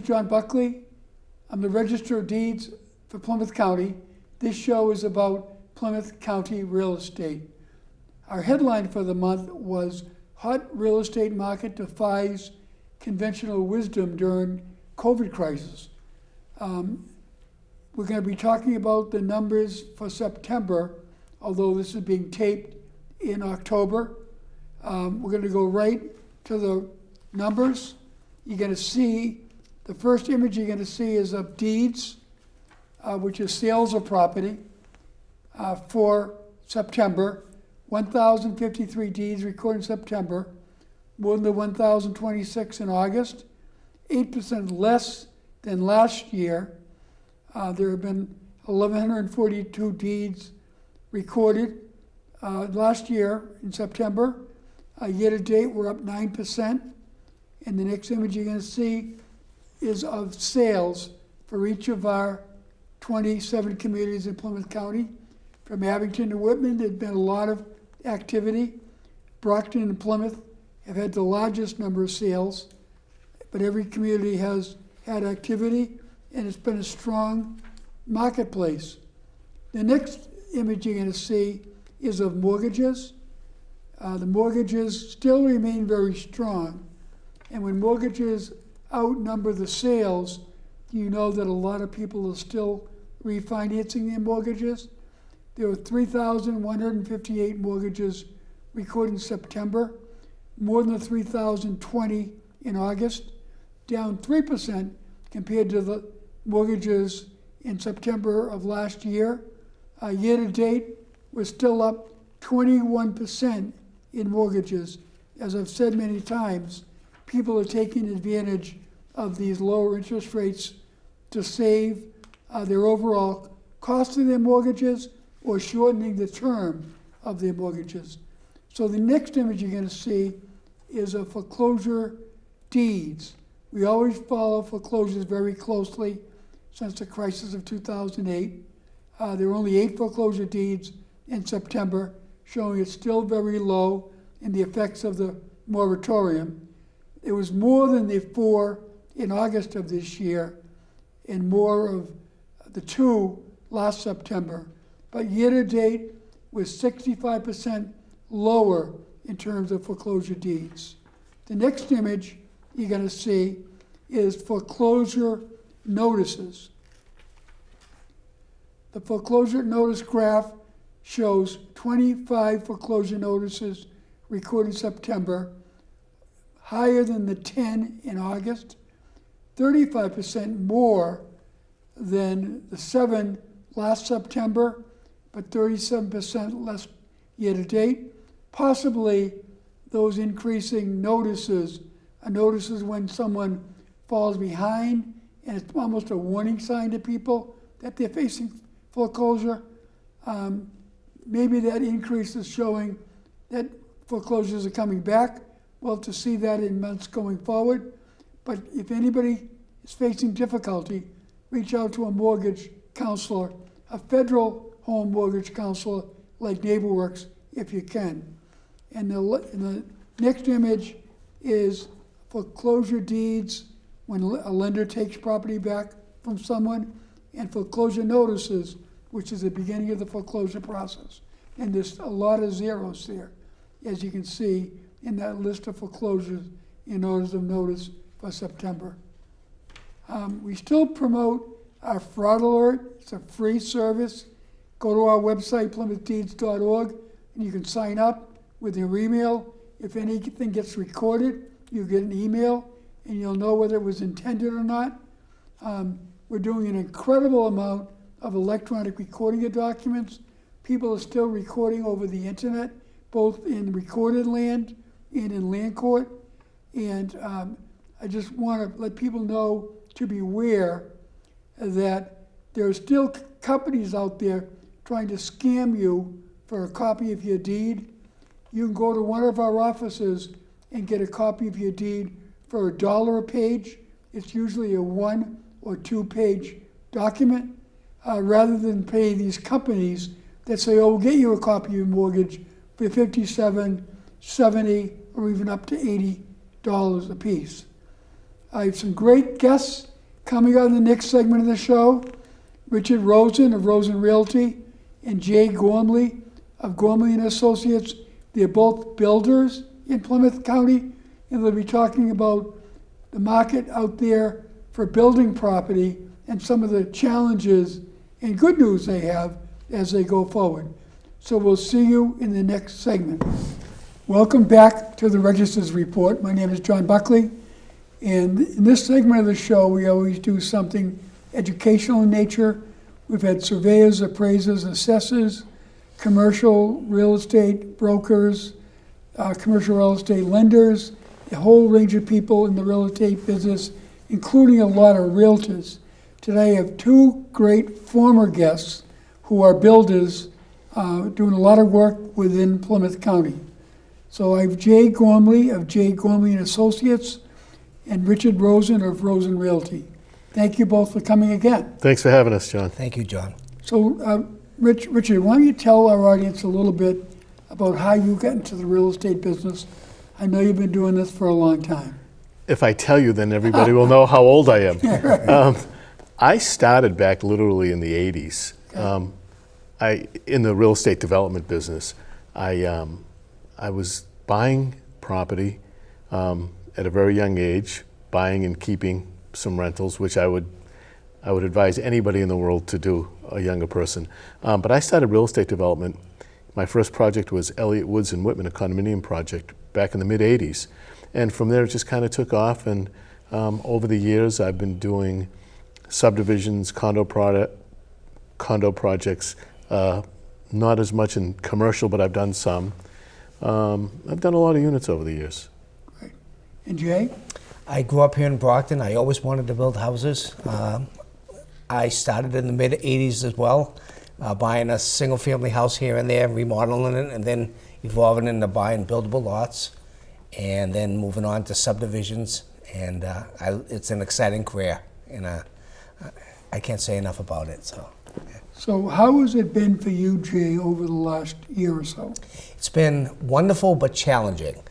is John Buckley. I'm the Register of Deeds for Plymouth County. This show is about Plymouth County real estate. Our headline for the month was Hot Real Estate Market Defies Conventional Wisdom During COVID Crisis. We're going to be talking about the numbers for September, although this is being taped in October. We're going to go right to the numbers. You're going to see, the first image you're going to see is of deeds, which is sales of property for September. 1,053 deeds recorded in September, more than the 1,026 in August, 8% less than last year. There have been 1,142 deeds recorded last year in September. Year to date, we're up 9%. And the next image you're going to see is of sales for each of our 27 communities in Plymouth County. From Abington to Whitman, there's been a lot of activity. Brockton and Plymouth have had the largest number of sales, but every community has had activity, and it's been a strong marketplace. The next image you're going to see is of mortgages. The mortgages still remain very strong, and when mortgages outnumber the sales, you know that a lot of people are still refinancing their mortgages. There were 3,158 mortgages recorded in September, more than the 3,020 in August, down 3% compared to the mortgages in September of last year. Year to date, we're still up 21% in mortgages. As I've said many times, people are taking advantage of these lower interest rates to save their overall cost of their mortgages or shortening the term of their mortgages. So the next image you're going to see is of foreclosure deeds. We always follow foreclosures very closely since the crisis of 2008. There were only 8 foreclosure deeds in September, showing it's still very low in the effects of the moratorium. It was more than the 4 in August of this year and more of the 2 last September. But year to date was 65% lower in terms of foreclosure deeds. The next image you're going to see is foreclosure notices. The foreclosure notice graph shows 25 foreclosure notices recorded in September, higher than the 10 in August, 35% more than the 7 last September, but 37% less year to date. Possibly those increasing notices are notices when someone falls behind, and it's almost a warning sign to people that they're facing foreclosure. Maybe that increase is showing that foreclosures are coming back. We'll have to see that in months going forward. But if anybody is facing difficulty, reach out to a mortgage counselor, a federal home mortgage counselor like NeighborWorks if you can. And the next image is foreclosure deeds when a lender takes property back from someone, and foreclosure notices, which is the beginning of the foreclosure process. And there's a lot of zeros there, as you can see in that list of foreclosures in orders of notice for September. We still promote our fraud alert. It's a free service. Go to our website, PlymouthDeeds.org, and you can sign up with your email. If anything gets recorded, you get an email, and you'll know whether it was intended or not. We're doing an incredible amount of electronic recording of documents. People are still recording over the internet, both in recorded land and in land court. And I just want to let people know to beware that there are still companies out there trying to scam you for a copy of your deed. You can go to one of our offices and get a copy of your deed for $1 a page. It's usually a 1 or 2 page document, rather than pay these companies that say, oh, we'll get you a copy of your mortgage for $57, $70, or even up to $80 a piece. I have some great guests Coming on the next segment of the show, Richard Rosen of Rosen Realty and Jay Gormley of Gormley and Associates. They're both builders in Plymouth County, and they'll be talking about the market out there for building property and some of the challenges and good news they have as they go forward. So we'll see you in the next segment. Welcome back to the Register's Report. My name is John Buckley, and in this segment of the show, we always do something educational in nature. We've had surveyors, appraisers, assessors, commercial real estate brokers, commercial real estate lenders, a whole range of people in the real estate business, including a lot of realtors. Today I have two great former guests who are builders doing a lot of work within Plymouth County. So I have Jay Gormley of Jay Gormley and Associates and Richard Rosen of Rosen Realty. Thank you both for coming again. Thanks for having us, John. Thank you, John. So Richard, why don't you tell our audience a little bit about how you got into the real estate business? I know you've been doing this for a long time. If I tell you, then everybody will know how old I am. I started back literally in the 80s. In the real estate development business. I was buying property at a very young age, buying and keeping some rentals, which I would advise anybody in the world to do, a younger person. But I started real estate development. My first project was Elliott Woods and Whitman, a condominium project back in the mid-'80s. And from there it just kind of took off, and over the years I've been doing subdivisions, condo projects, not as much in commercial, but I've done some. I've done a lot of units over the years. Great. And Jay? I grew up here in Brockton. I always wanted to build houses. I started in the mid-'80s as well, buying a single-family house here and there, remodeling it, and then evolving into buying buildable lots, and then moving on to subdivisions. And it's an exciting career, and I can't say enough about it. So how has it been for you, Jay, over the last year or so? It's been wonderful but challenging.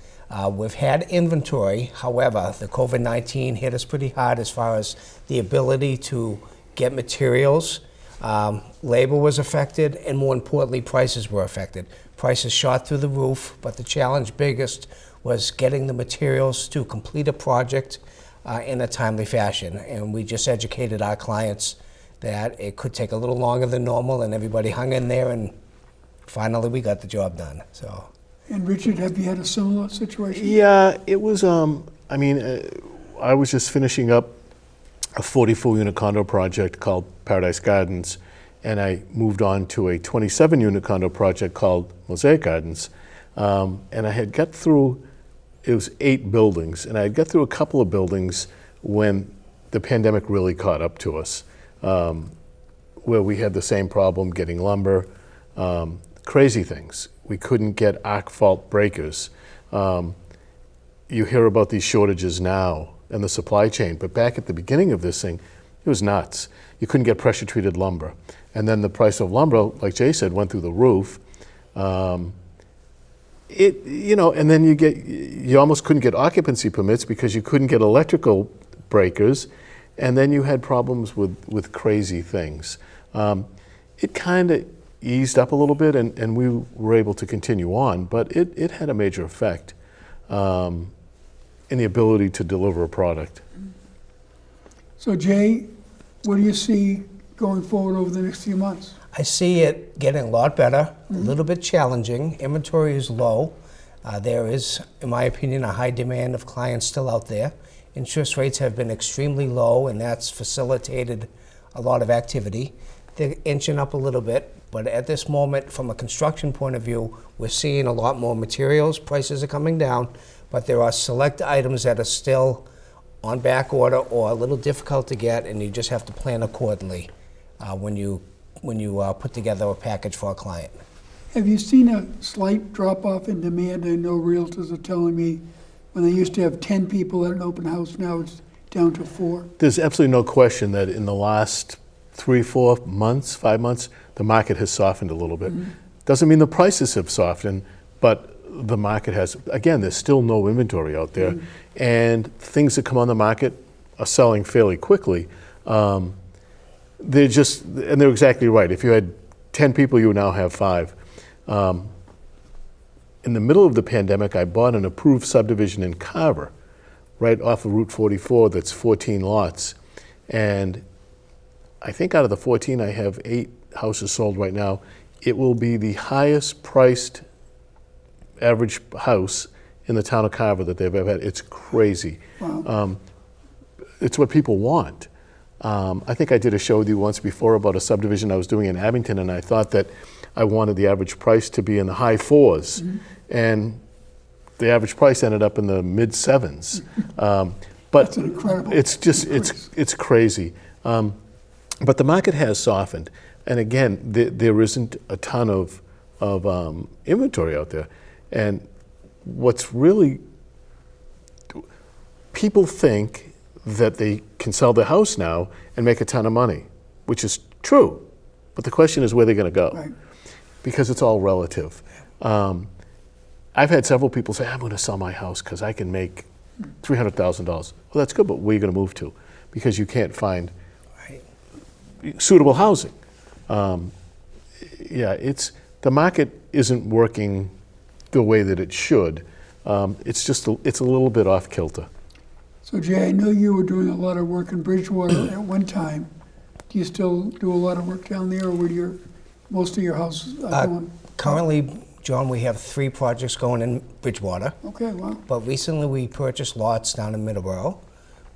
We've had inventory, however, the COVID-19 hit us pretty hard as far as the ability to get materials. Labor was affected, and more importantly, prices were affected. Prices shot through the roof, but the challenge biggest was getting the materials to complete a project in a timely fashion. And we just educated our clients that it could take a little longer than normal, and everybody hung in there, and finally we got the job done. So. And Richard, have you had a similar situation? Yeah, it was, I was just finishing up a 44-unit condo project called Paradise Gardens, and I moved on to a 27-unit condo project called Mosaic Gardens. And I had got through, it was 8 buildings, and I had got through a couple of buildings when the pandemic really caught up to us, where we had the same problem getting lumber, crazy things. We couldn't get arc fault breakers. You hear about these shortages now and the supply chain, but back at the beginning of this thing, it was nuts. You couldn't get pressure treated lumber. And then the price of lumber, like Jay said, went through the roof. And then you almost couldn't get occupancy permits because you couldn't get electrical breakers. And then you had problems with crazy things. It kind of eased up a little bit, and we were able to continue on, but it had a major effect in the ability to deliver a product. So Jay, what do you see going forward over the next few months? I see it getting a lot better, a little bit challenging. Inventory is low. There is, in my opinion, a high demand of clients still out there. Interest rates have been extremely low, and that's facilitated a lot of activity. They're inching up a little bit, but at this moment, from a construction point of view, we're seeing a lot more materials. Prices are coming down, but there are select items that are still on back order or a little difficult to get, and you just have to plan accordingly when you put together a package for a client. Have you seen a slight drop-off in demand? I know realtors are telling me when they used to have 10 people at an open house, now it's down to 4. There's absolutely no question that in the last 3, 4 months, 5 months, the market has softened a little bit. Doesn't mean the prices have softened, but the market has. Again, there's still no inventory out there, and things that come on the market are selling fairly quickly. They're exactly right. If you had 10 people, you now have 5. In the middle of the pandemic, I bought an approved subdivision in Carver, right off of Route 44, that's 14 lots. And I think out of the 14, I have 8 houses sold right now. It will be the highest priced average house in the town of Carver that they've ever had. It's crazy. Wow. It's what people want. I think I did a show with you once before about a subdivision I was doing in Abington, and I thought that I wanted the average price to be in the high 4s, and the average price ended up in the mid 7s. But That's an incredible it's just increase. it's crazy. But the market has softened, and again, there isn't a ton of inventory out there. And what's really, people think that they can sell their house now and make a ton of money, which is true. But the question is where they're going to go, Right. because it's all relative. I've had several people say, I'm going to sell my house because I can make $300,000. Well, that's good, but where are you going to move to? Because you can't find suitable housing. The market isn't working the way that it should. It's a little bit off kilter. So Jay, I know you were doing a lot of work in Bridgewater at one time. Do you still do a lot of work down there, or were most of your houses going? Currently, John, we have 3 projects going in Bridgewater. Okay, wow. But recently we purchased lots down in Middleborough.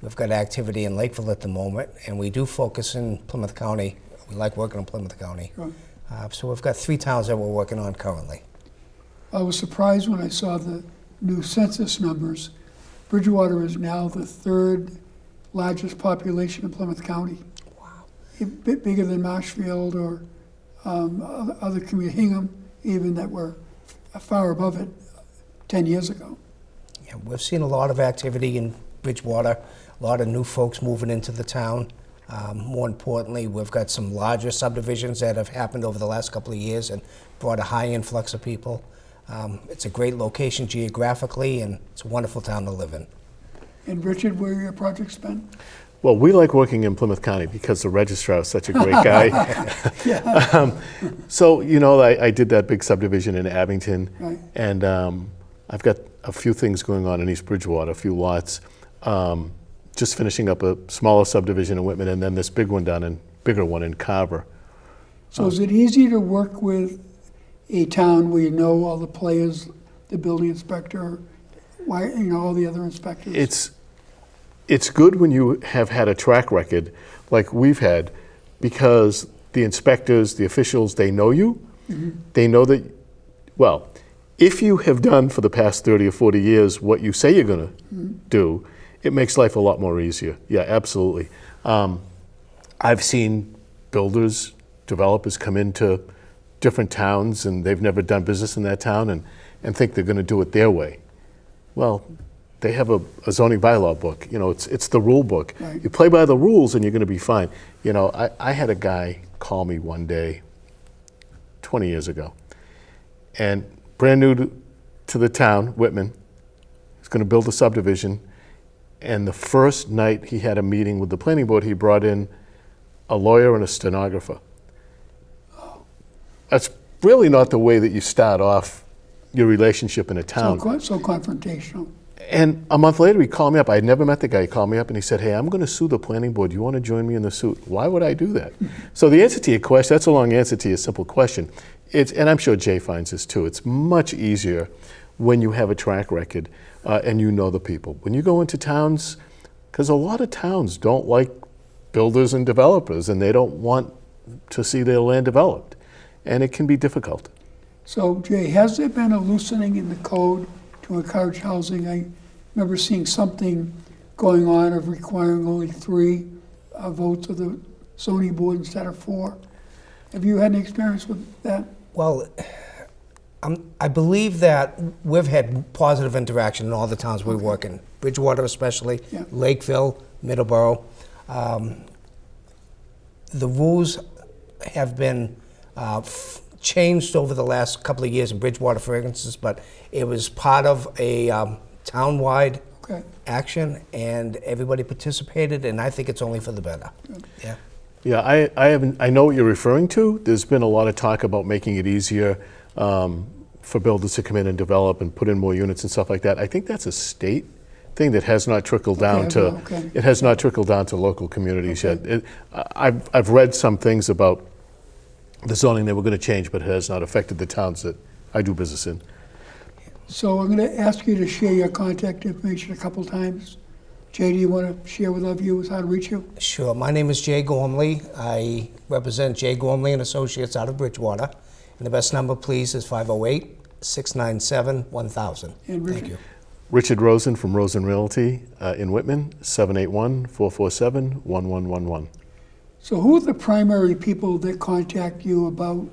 We've got activity in Lakeville at the moment, and we do focus in Plymouth County. We like working in Plymouth County. Right. So we've got 3 towns that we're working on currently. I was surprised when I saw the new census numbers. Bridgewater is now the 3rd largest population in Plymouth County. Wow. A bit bigger than Marshfield or other communities, Hingham, even, that were far above it 10 years ago. Yeah, we've seen a lot of activity in Bridgewater, a lot of new folks moving into the town. More importantly, we've got some larger subdivisions that have happened over the last couple of years and brought a high influx of people. It's a great location geographically, and it's a wonderful town to live in. And Richard, where are your projects been? Well, we like working in Plymouth County because the registrar is such a great guy. So, I did that big subdivision in Abington, Right. and I've got a few things going on in East Bridgewater, a few lots. Just finishing up a smaller subdivision in Whitman, and then this bigger one in Carver. So is it easy to work with a town where you know all the players, the building inspector, all the other inspectors? It's good when you have had a track record like we've had, because the inspectors, the officials, they know you. They know that, well, if you have done for the past 30 or 40 years what you say you're going to do, it makes life a lot more easier. Yeah, absolutely. I've seen builders, developers come into different towns and they've never done business in that town and think they're going to do it their way. Well, they have a zoning bylaw book. It's the rule book. Right. You play by the rules and you're going to be fine. I had a guy call me one day 20 years ago, and brand new to the town, Whitman. He's going to build a subdivision. And the first night he had a meeting with the planning board, he brought in a lawyer and a stenographer. That's really not the way that you start off your relationship in a town. So confrontational. And a month later, he called me up. I had never met the guy. He called me up and he said, hey, I'm going to sue the planning board. Do you want to join me in the suit? Why would I do that? So the answer to your question, that's a long answer to your simple question. And I'm sure Jay finds this too. It's much easier when you have a track record and you know the people. When you go into towns, because a lot of towns don't like builders and developers, and they don't want to see their land developed. And it can be difficult. So Jay, has there been a loosening in the code to encourage housing? I remember seeing something going on of requiring only 3 votes of the zoning board instead of 4. Have you had any experience with that? Well, I believe that we've had positive interaction in all the towns we work in, Bridgewater especially, Yeah. Lakeville, Middleborough. The rules have been changed over the last couple of years in Bridgewater, for instance, but it was part of a town-wide Okay. action, and everybody participated, and I think it's only for the better. Yeah. Yeah, I know what you're referring to. There's been a lot of talk about making it easier for builders to come in and develop and put in more units and stuff like that. I think that's a state thing that has not trickled down to. okay. It has not trickled down to local communities Okay. yet. I've read some things about the zoning that were going to change, but it has not affected the towns that I do business in. So I'm going to ask you to share your contact information a couple times. Jay, do you want to share with our viewers how to reach you? Sure. My name is Jay Gormley. I represent Jay Gormley and Associates out of Bridgewater. And the best number, please, is 508-697-1000. And Richard? Thank you. Richard Rosen from Rosen Realty in Whitman, 781-447-1111. So who are the primary people that contact you about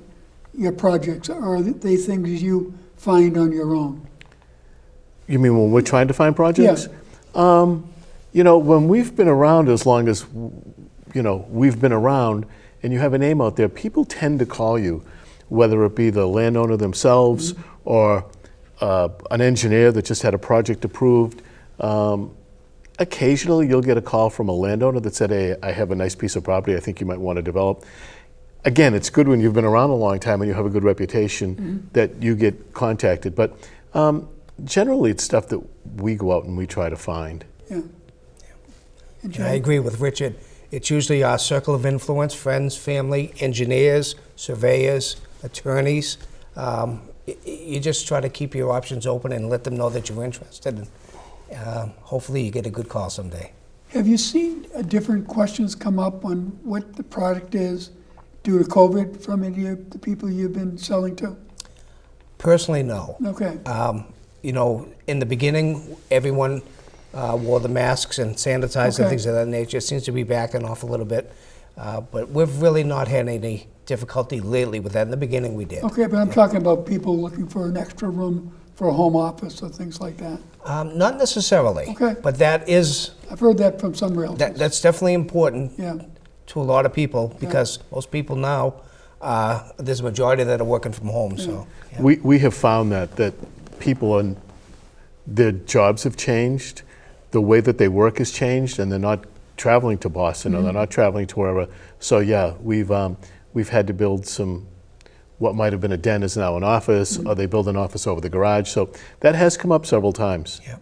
your projects? Or are they things you find on your own? You mean when we're trying to find projects? You know, when we've been around as long as, you know, we've been around and you have a name out there, people tend to call you, whether it be the landowner themselves or an engineer that just had a project approved. Occasionally you'll get a call from a landowner that said, hey, I have a nice piece of property I think you might want to develop. Again, it's good when you've been around a long time and you have a good reputation that you get contacted. But generally it's stuff that we go out and we try to find. Yeah. And And I Jay? agree with Richard. It's usually our circle of influence, friends, family, engineers, surveyors, attorneys. You just try to keep your options open and let them know that you're interested. And hopefully you get a good call someday. Have you seen different questions come up on what the product is due to COVID from any of the people you've been selling to? Personally, no. Okay. You know, in the beginning, everyone wore the masks and sanitized Okay. and things of that nature. It seems to be backing off a little bit. But we've really not had any difficulty lately with that. In the beginning, we did. Okay, but I'm talking about people looking for an extra room for a home office or things like that. Not necessarily. Okay. But that is, I've heard that from some realtors. that's definitely important Yeah, to a lot of people because most people now, there's a majority that are working from home. So yeah. We have found that people and their jobs have changed, the way that they work has changed, and they're not traveling to Boston or they're not traveling to wherever. So yeah, we've had to build some, what might have been a den is now an office, or they build an office over the garage. So that has come up several times. Yeah.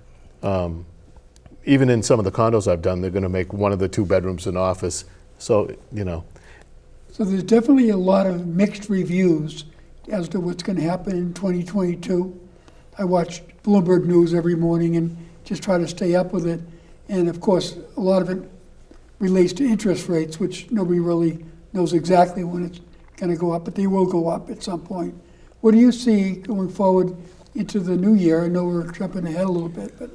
Even in some of the condos I've done, they're going to make one of the 2 bedrooms an office. So, you know, so there's definitely a lot of mixed reviews as to what's going to happen in 2022. I watch Bloomberg News every morning and just try to stay up with it. And of course, a lot of it relates to interest rates, which nobody really knows exactly when it's going to go up, but they will go up at some point. What do you see going forward into the new year? I know we're jumping ahead a little bit, but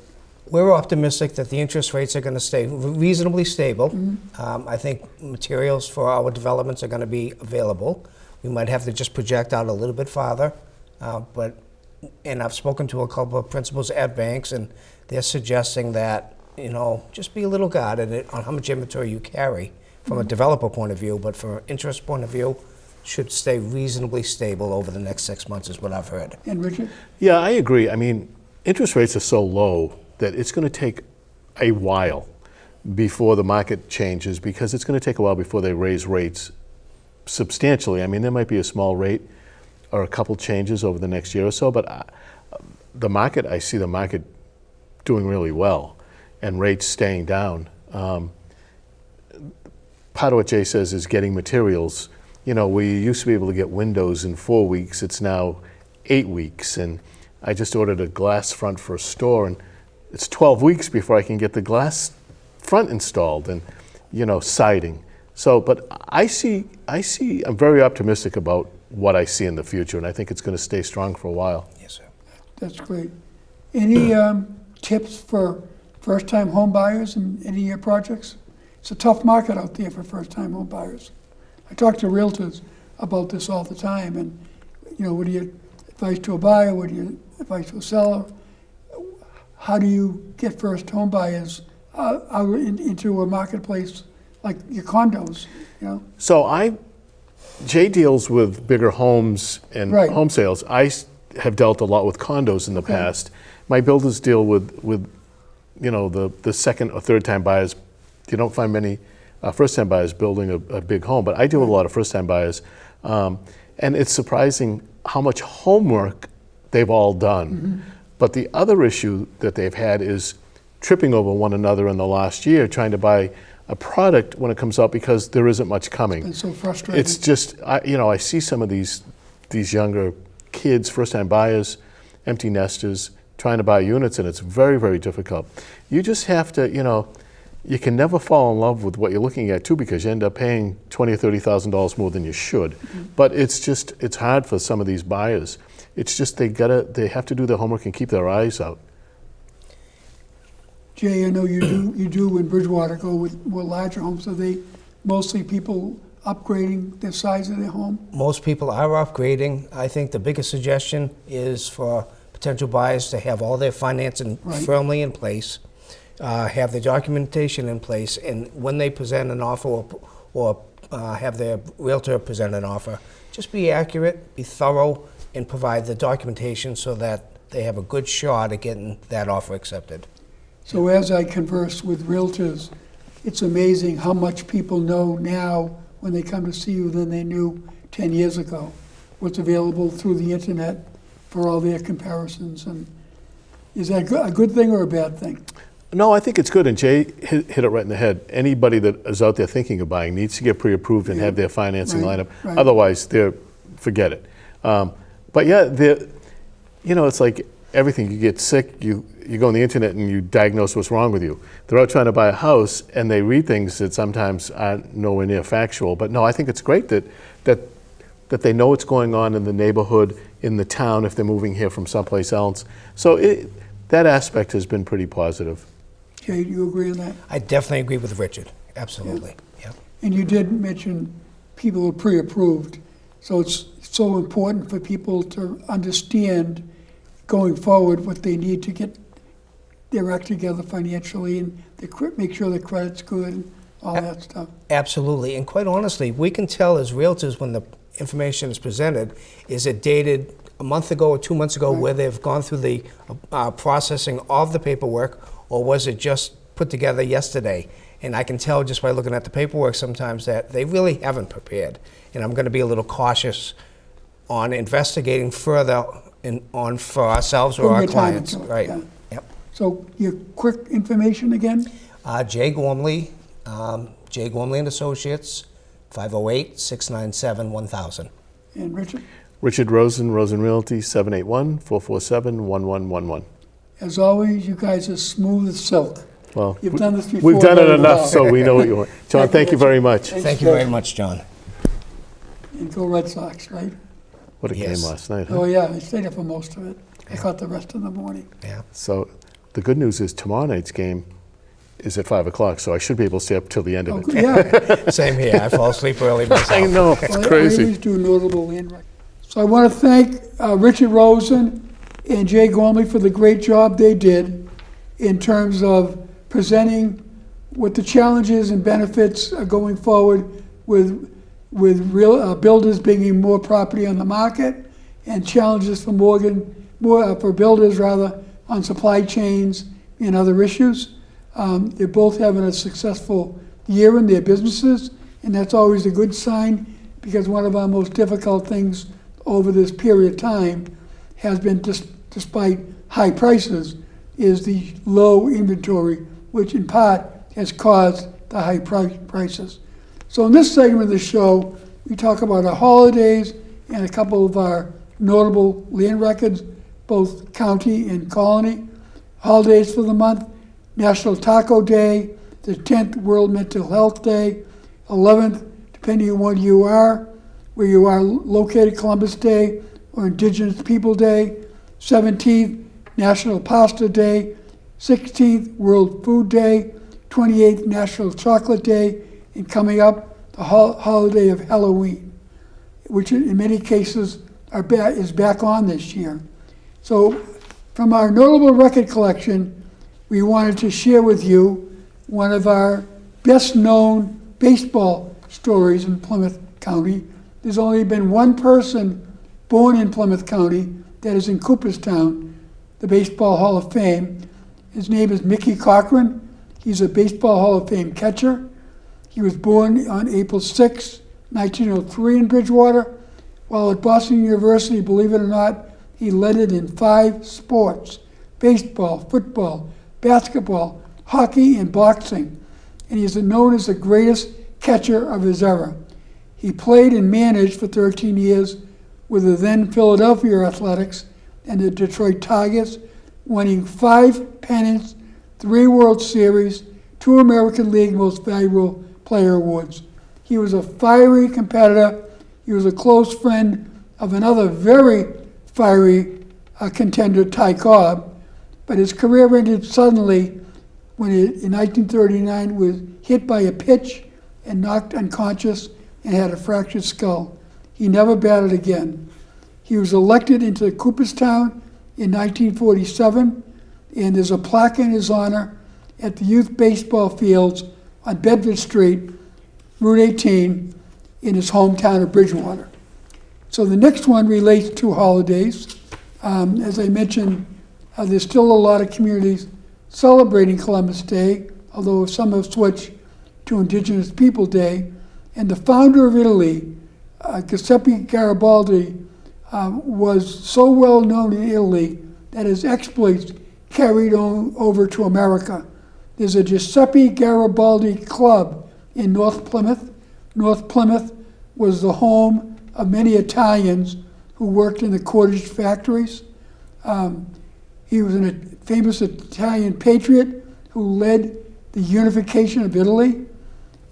We're optimistic that the interest rates are going to stay reasonably stable. I think materials for our developments are going to be available. We might have to just project out a little bit farther, and I've spoken to a couple of principals at banks, and they're suggesting that, you know, just be a little guarded on how much inventory you carry from a developer point of view, but from an interest point of view, should stay reasonably stable over the next 6 months is what I've heard. and Richard? yeah, I agree. I mean, interest rates are so low that it's going to take a while before the market changes, because it's going to take a while before they raise rates substantially. I mean, there might be a small rate or a couple changes over the next year or so, but the market, I see the market doing really well and rates staying down. Part of what Jay says is getting materials. You know, we used to be able to get windows in 4 weeks, it's now 8 weeks. And I just ordered a glass front for a store, and it's 12 weeks before I can get the glass front installed and, you know, siding. So, but I'm very optimistic about what I see in the future, and I think it's going to stay strong for a while. Yes, sir. That's great. Any tips for first-time home buyers in any of your projects? It's a tough market out there for first-time home buyers. I talk to realtors about this all the time, and, you know, what do you advise to a buyer? What do you advise to a seller? How do you get first home buyers out into a marketplace like your condos, you know? So Jay deals with bigger homes and Right. home sales. I have dealt a lot with condos in the past. My builders deal with the second or third time buyers. You don't find many first time buyers building a big home, but I deal with a lot of first time buyers. And it's surprising how much homework they've all done. Mm-hmm. But the other issue that they've had is tripping over one another in the last year trying to buy a product when it comes out because there isn't much coming. It's so frustrating. It's just, I see some of these younger kids, first-time buyers, empty nesters, trying to buy units, and it's very, very difficult. You just have to, you can never fall in love with what you're looking at too, because you end up paying $20,000 or $30,000 more than you should. Mm-hmm. But it's hard for some of these buyers. It's just they have to do their homework and keep their eyes out. Jay, I know you do in Bridgewater go with more larger homes. Are they mostly people upgrading the size of their home? Most people are upgrading. I think the biggest suggestion is for potential buyers to have all their financing firmly in place, have the documentation in place, and when they present an offer or have their realtor present an offer, just be accurate, be thorough, and provide the documentation so that they have a good shot at getting that offer accepted. So as I converse with realtors, it's amazing how much people know now when they come to see you than they knew 10 years ago. What's available through the internet for all their comparisons. And is that a good thing or a bad thing? No, I think it's good, and Jay hit it right in the head. Anybody that is out there thinking of buying needs to get pre-approved and have their financing lined up. Right. Otherwise, forget it. But yeah, it's like everything. You get sick, you go on the internet and you diagnose what's wrong with you. They're out trying to buy a house and they read things that sometimes aren't nowhere near factual. But no, I think it's great that they know what's going on in the neighborhood, in the town, if they're moving here from someplace else. So that aspect has been pretty positive. Jay, do you agree on that? I definitely agree with Richard. Absolutely. Yeah. And you did mention people are pre-approved. So it's so important for people to understand going forward what they need to get their act together financially and make sure their credit's good and all that stuff. Absolutely. And quite honestly, we can tell as realtors when the information is presented, is it dated a month ago or 2 months ago where they've gone through the processing of the paperwork, or was it just put together yesterday? And I can tell just by looking at the paperwork sometimes that they really haven't prepared. And I'm going to be a little cautious on investigating further for ourselves or our clients. Right. Yeah. Yep. So your quick information again? Jay Gormley, Jay Gormley and Associates, 508-697-1000. And Richard? Richard Rosen, Rosen Realty, 781-447-1111. As always, you guys are smooth as silk. Well, You've done this before. we've done it very enough, well. so we know what you want. John, thank you very much. Thank you very much, John. And go Red Sox, right? What a game last night, huh? Oh, yeah, I stayed up for most of it. I caught the rest of the morning. Yeah. So the good news is tomorrow night's game is at 5 o'clock, so I should be able to stay up till the end of it. Yeah. Same here. I fall asleep early myself. I know, it's Well, I crazy. always do notable land records. So I want to thank Richard Rosen and Jay Gormley for the great job they did in terms of presenting what the challenges and benefits are going forward with real builders bringing more property on the market, and challenges for for builders on supply chains and other issues. They're both having a successful year in their businesses, and that's always a good sign, because one of our most difficult things over this period of time has been, despite high prices, is the low inventory, which in part has caused the high prices. So in this segment of the show, we talk about our holidays and a couple of our notable land records, both county and colony. Holidays for the month: National Taco Day, the 10th World Mental Health Day, 11th, depending on where you are located, Columbus Day or Indigenous People Day, 17th, National Pasta Day, 16th, World Food Day, 28th, National Chocolate Day, and coming up, the holiday of Halloween, which in many cases is back on this year. So from our notable record collection, we wanted to share with you one of our best known baseball stories in Plymouth County. There's only been one person born in Plymouth County that is in Cooperstown, the Baseball Hall of Fame, His name is Mickey Cochran. He's a Baseball Hall of Fame catcher. He was born on April 6, 1903 in Bridgewater. While at Boston University, believe it or not, he led it in 5 sports: baseball, football, basketball, hockey, and boxing. And he is known as the greatest catcher of his era. He played and managed for 13 years with the then Philadelphia Athletics and the Detroit Tigers, winning 5 pennants, 3 World Series, 2 American League Most Valuable Player awards. He was a fiery competitor. He was a close friend of another very fiery contender, Ty Cobb, but his career ended suddenly when he, in 1939, was hit by a pitch and knocked unconscious and had a fractured skull. He never batted again. He was elected into Cooperstown in 1947, and there's a plaque in his honor at the youth baseball fields on Bedford Street, Route 18, in his hometown of Bridgewater. So the next one relates to holidays. As I mentioned, there's still a lot of communities celebrating Columbus Day, although some have switched to Indigenous People Day. And the founder of Italy, Giuseppe Garibaldi, was so well known in Italy that his exploits carried on over to America. There's a Giuseppe Garibaldi Club in North Plymouth. North Plymouth was the home of many Italians who worked in the cottage factories. He was a famous Italian patriot who led the unification of Italy.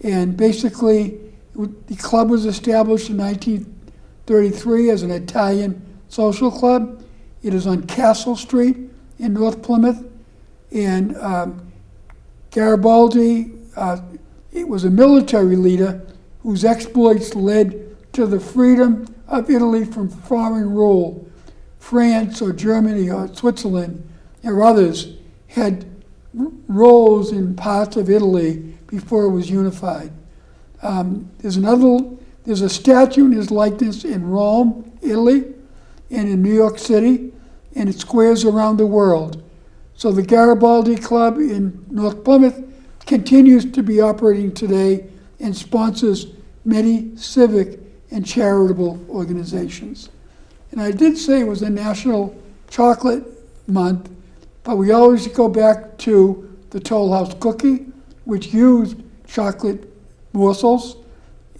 And basically, the club was established in 1933 as an Italian social club. It is on Castle Street in North Plymouth. And Garibaldi, it was a military leader whose exploits led to the freedom of Italy from foreign rule. France or Germany or Switzerland or others had roles in parts of Italy before it was unified. There's a statue in his likeness in Rome, Italy, and in New York City, and it squares around the world. So the Garibaldi Club in North Plymouth continues to be operating today and sponsors many civic and charitable organizations. And I did say it was a National Chocolate Month, but we always go back to the Toll House cookie, which used chocolate morsels.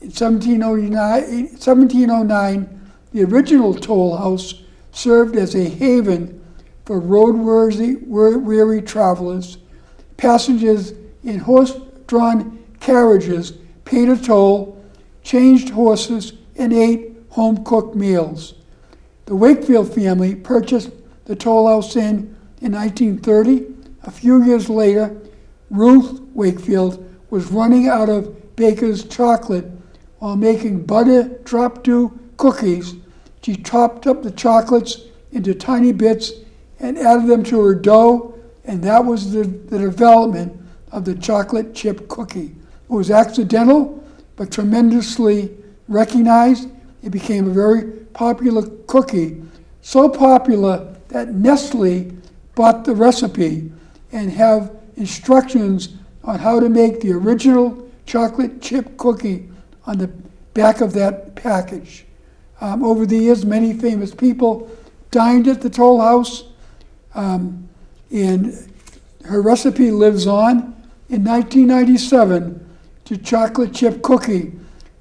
In 1709, the original Toll House served as a haven for road-weary travelers. Passengers in horse-drawn carriages paid a toll, changed horses, and ate home-cooked meals. The Wakefield family purchased the Toll House Inn in 1930. A few years later, Ruth Wakefield was running out of baker's chocolate while making butter drop-dew cookies. She chopped up the chocolates into tiny bits and added them to her dough, and that was the development of the chocolate chip cookie. It was accidental, but tremendously recognized. It became a very popular cookie, so popular that Nestle bought the recipe and have instructions on how to make the original chocolate chip cookie on the back of that package. Over the years, many famous people dined at the Toll House, and her recipe lives on. In 1997, the chocolate chip cookie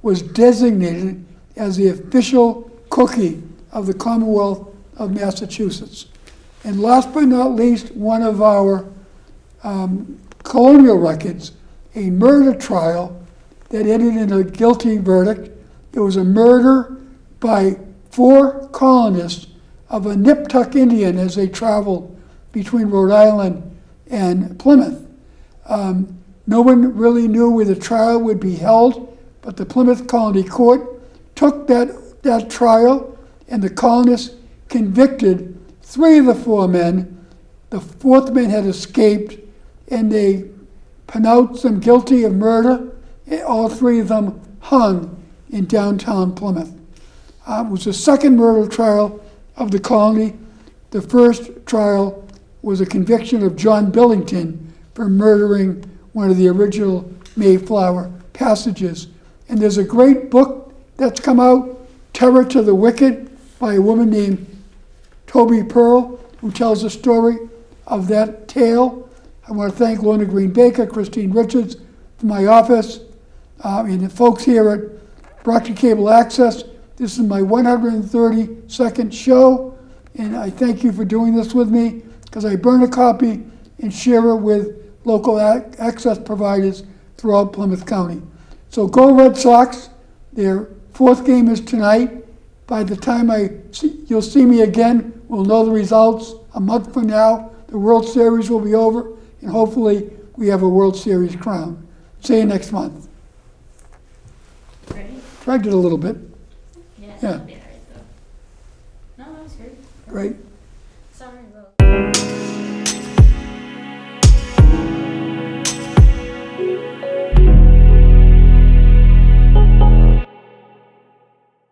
was designated as the official cookie of the Commonwealth of Massachusetts. And last but not least, one of our colonial records, a murder trial that ended in a guilty verdict. It was a murder by 4 colonists of a Niptuck Indian as they traveled between Rhode Island and Plymouth. No one really knew where the trial would be held, but the Plymouth Colony Court took that trial, and the colonists convicted 3 of the 4 men. The 4th man had escaped, and they pronounced them guilty of murder. All 3 of them hung in downtown Plymouth. It was the second murder trial of the colony. The first trial was a conviction of John Billington for murdering one of the original Mayflower passages. And there's a great book that's come out, Terror to the Wicked, by a woman named Toby Pearl, who tells the story of that tale. I want to thank Lorna Green Baker, Christine Richards from my office, and the folks here at Brockton Cable Access. This is my 132nd show, and I thank you for doing this with me, because I burn a copy and share it with local access providers throughout Plymouth County. So go Red Sox. Their fourth game is tonight. By the time you'll see me again, we'll know the results. A month from now, the World Series will be over, and hopefully we have a World Series crown. See you next month. Ready? Dragged it a little bit. Yeah. Yeah. That'll be all right, though. No, that was good. Great. Sorry, Will.